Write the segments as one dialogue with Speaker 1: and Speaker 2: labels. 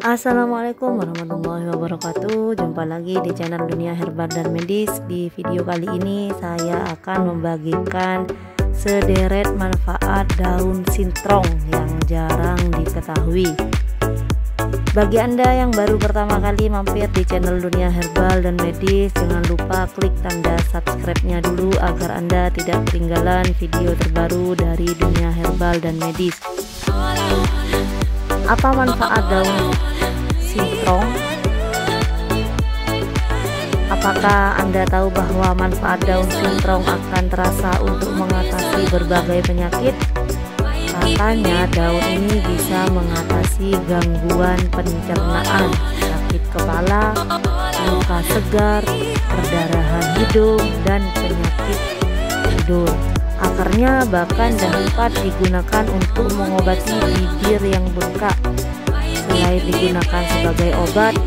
Speaker 1: Assalamualaikum warahmatullahi wabarakatuh. Jumpa lagi di channel Dunia Herbal dan Medis. Di video kali ini saya akan membagikan sederet manfaat daun sintrong yang jarang diketahui. Bagi Anda yang baru pertama kali mampir di channel Dunia Herbal dan Medis, jangan lupa klik tanda subscribe-nya dulu agar Anda tidak ketinggalan video terbaru dari Dunia Herbal dan Medis. Apa manfaat daun sintrong? Apakah Anda tahu bahwa manfaat daun sintrong akan terasa untuk mengatasi berbagai penyakit? Katanya daun ini bisa mengatasi gangguan pencernaan, sakit kepala, luka segar, perdarahan hidung, dan penyakit tidur. Akarnya bahkan dapat digunakan untuk mengobati bibir yang bengkak. Selain digunakan sebagai obat,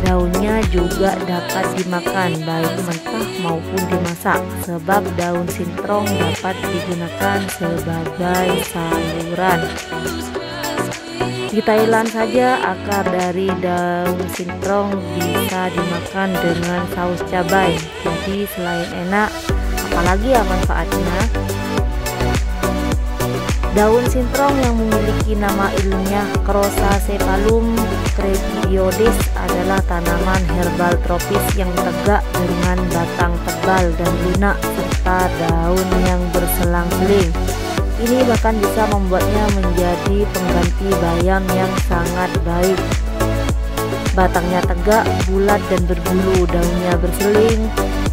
Speaker 1: daunnya juga dapat dimakan baik mentah maupun dimasak, sebab daun sintrong dapat digunakan sebagai sayuran. Di Thailand saja akar dari daun sintrong bisa dimakan dengan saus cabai. Jadi selain enak, apalagi ya manfaatnya? Daun sintrong yang memiliki nama ilmiah Chrosacephalum crepidioides adalah tanaman herbal tropis yang tegak dengan batang tebal dan lunak serta daun yang berselang-seling. Ini bahkan bisa membuatnya menjadi pengganti bayam yang sangat baik. Batangnya tegak, bulat dan berbulu, daunnya berseling,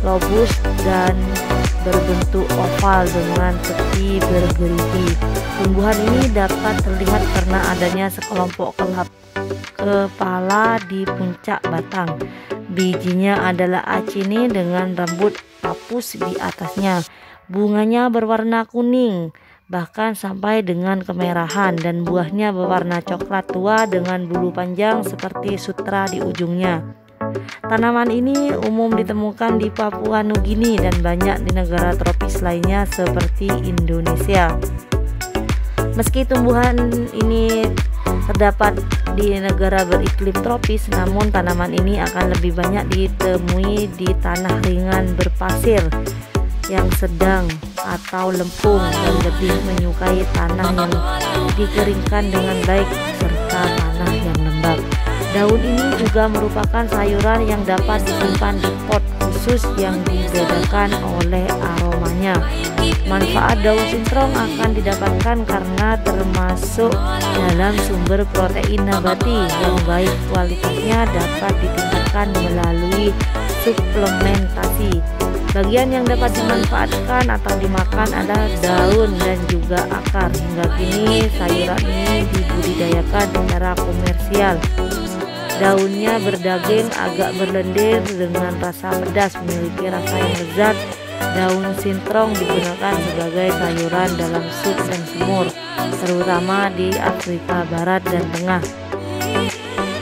Speaker 1: lobus dan berbentuk oval dengan tepi bergerigi. Tumbuhan ini dapat terlihat karena adanya sekelompok kelap kepala di puncak batang. Bijinya adalah acini dengan rambut papus di atasnya. Bunganya berwarna kuning, bahkan sampai dengan kemerahan, dan buahnya berwarna coklat tua dengan bulu panjang seperti sutra di ujungnya. Tanaman ini umum ditemukan di Papua Nugini dan banyak di negara tropis lainnya seperti Indonesia. Meski tumbuhan ini terdapat di negara beriklim tropis, namun tanaman ini akan lebih banyak ditemui di tanah ringan berpasir yang sedang atau lempung dan lebih menyukai tanah yang dikeringkan dengan baik serta tanah yang lembab. Daun ini juga merupakan sayuran yang dapat disimpan di pot khusus yang dibedakan oleh aromanya. Manfaat daun sintrong akan didapatkan karena termasuk dalam sumber protein nabati yang baik, kualitasnya dapat ditingkatkan melalui suplementasi. Bagian yang dapat dimanfaatkan atau dimakan adalah daun dan juga akar. Hingga kini sayuran ini dibudidayakan secara komersial. Daunnya berdaging, agak berlendir dengan rasa pedas, memiliki rasa yang lezat. Daun sintrong digunakan sebagai sayuran dalam sup dan semur, terutama di Afrika Barat dan Tengah.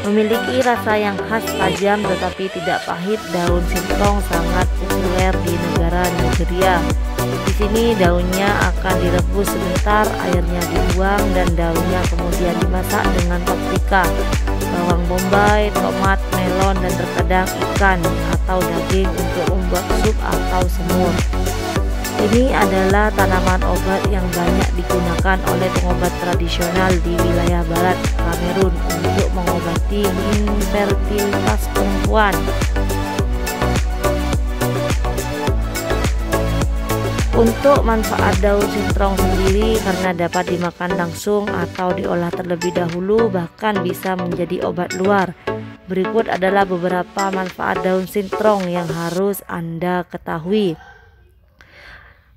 Speaker 1: Memiliki rasa yang khas, tajam tetapi tidak pahit. Daun sintrong sangat populer di negara Nigeria. Di sini daunnya akan direbus sebentar, airnya dibuang dan daunnya kemudian dimasak dengan paprika, bawang bombay, tomat, melon, dan terkadang ikan atau daging untuk membuat sup atau semur. Ini adalah tanaman obat yang banyak digunakan oleh pengobat tradisional di wilayah barat Kamerun untuk mengobati infertilitas perempuan. Untuk manfaat daun sintrong sendiri, karena dapat dimakan langsung atau diolah terlebih dahulu, bahkan bisa menjadi obat luar. Berikut adalah beberapa manfaat daun sintrong yang harus Anda ketahui.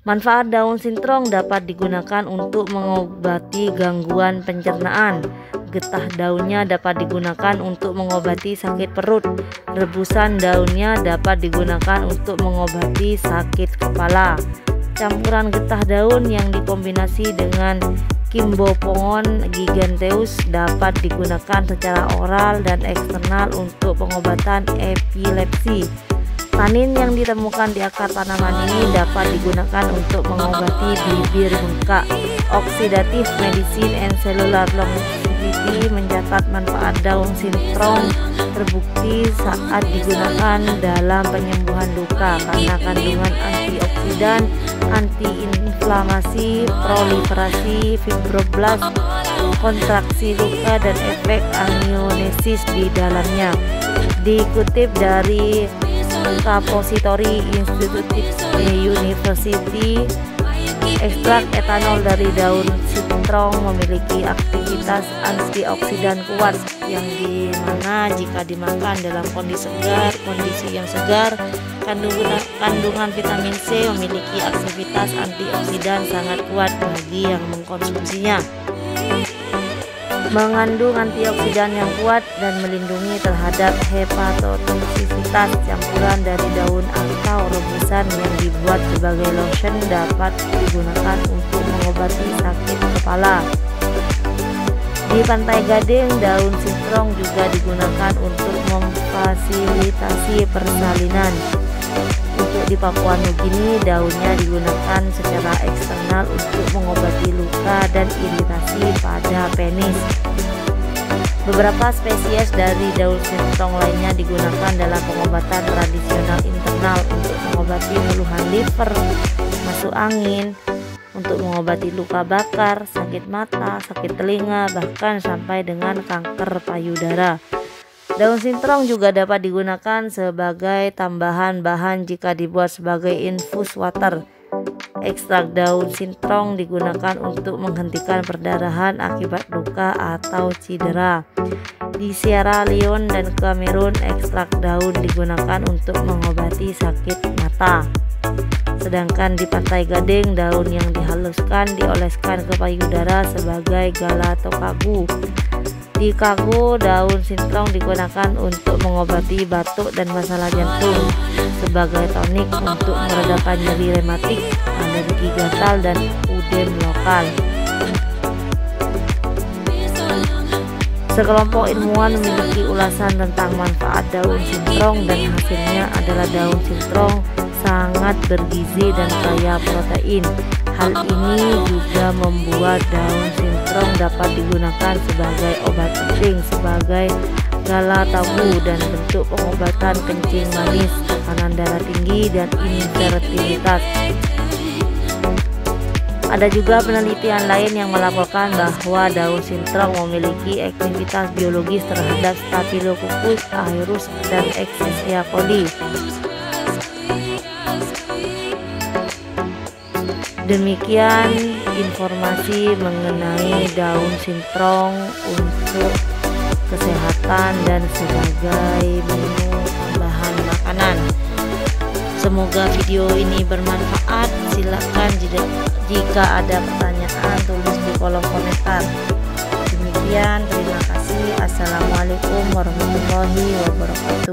Speaker 1: Manfaat daun sintrong dapat digunakan untuk mengobati gangguan pencernaan. Getah daunnya dapat digunakan untuk mengobati sakit perut. Rebusan daunnya dapat digunakan untuk mengobati sakit kepala. Campuran getah daun yang dikombinasi dengan Kimbopongon giganteus dapat digunakan secara oral dan eksternal untuk pengobatan epilepsi. Tanin yang ditemukan di akar tanaman ini dapat digunakan untuk mengobati bibir bengkak. Oxidative medicine and cellular longevity University mencatat manfaat daun sintrom terbukti saat digunakan dalam penyembuhan luka karena kandungan antioksidan, antiinflamasi, proliferasi fibroblast, kontraksi luka, dan efek amionesis di dalamnya. Dikutip dari Suppository Institute University, ekstrak etanol dari daun sintrom memiliki aktivitas antioksidan kuat yang dimana jika dimakan dalam kondisi yang segar, kandungan vitamin C memiliki aktivitas antioksidan sangat kuat bagi yang mengkonsumsinya. Mengandung antioksidan yang kuat dan melindungi terhadap hepatotoksisitas. Campuran dari daun atau rebusan yang dibuat sebagai lotion dapat digunakan untuk mengobati sakit kepala. Di Pantai Gading, daun sintrom juga digunakan untuk memfasilitasi persalinan. Untuk di Papua Nugini, daunnya digunakan secara eksternal untuk mengobati luka dan iritasi pada penis. Beberapa spesies dari daun sintrom lainnya digunakan dalam pengobatan tradisional internal untuk mengobati keluhan liver, masuk angin, untuk mengobati luka bakar, sakit mata, sakit telinga, bahkan sampai dengan kanker payudara. Daun sintrom juga dapat digunakan sebagai tambahan bahan jika dibuat sebagai infus water. Ekstrak daun sintrom digunakan untuk menghentikan perdarahan akibat luka atau cedera. Di Sierra Leone dan Kamerun, ekstrak daun digunakan untuk mengobati sakit mata. Sedangkan di Pantai Gading, daun yang dihaluskan dioleskan ke payudara sebagai galatokagu. Di Kagu, daun sintrom digunakan untuk mengobati batuk dan masalah jantung, sebagai tonik untuk meredakan nyeri rematik, alergi gatal, dan udem lokal. Sekelompok ilmuwan memiliki ulasan tentang manfaat daun sintrom dan hasilnya adalah daun sintrom sangat bergizi dan kaya protein. Hal ini juga membuat daun sintrom dapat digunakan sebagai obat penting, sebagai galatabu, dan bentuk pengobatan kencing manis, tekanan darah tinggi, dan infertilitas. Ada juga penelitian lain yang melaporkan bahwa daun sintrom memiliki aktivitas biologis terhadap Staphylococcus aureus dan Escherichia coli. Demikian informasi mengenai daun sintrom untuk kesehatan dan sebagai menu tambahan makanan. Semoga video ini bermanfaat. Silakan jika ada pertanyaan tulis di kolom komentar. Demikian, terima kasih. Assalamualaikum warahmatullahi wabarakatuh.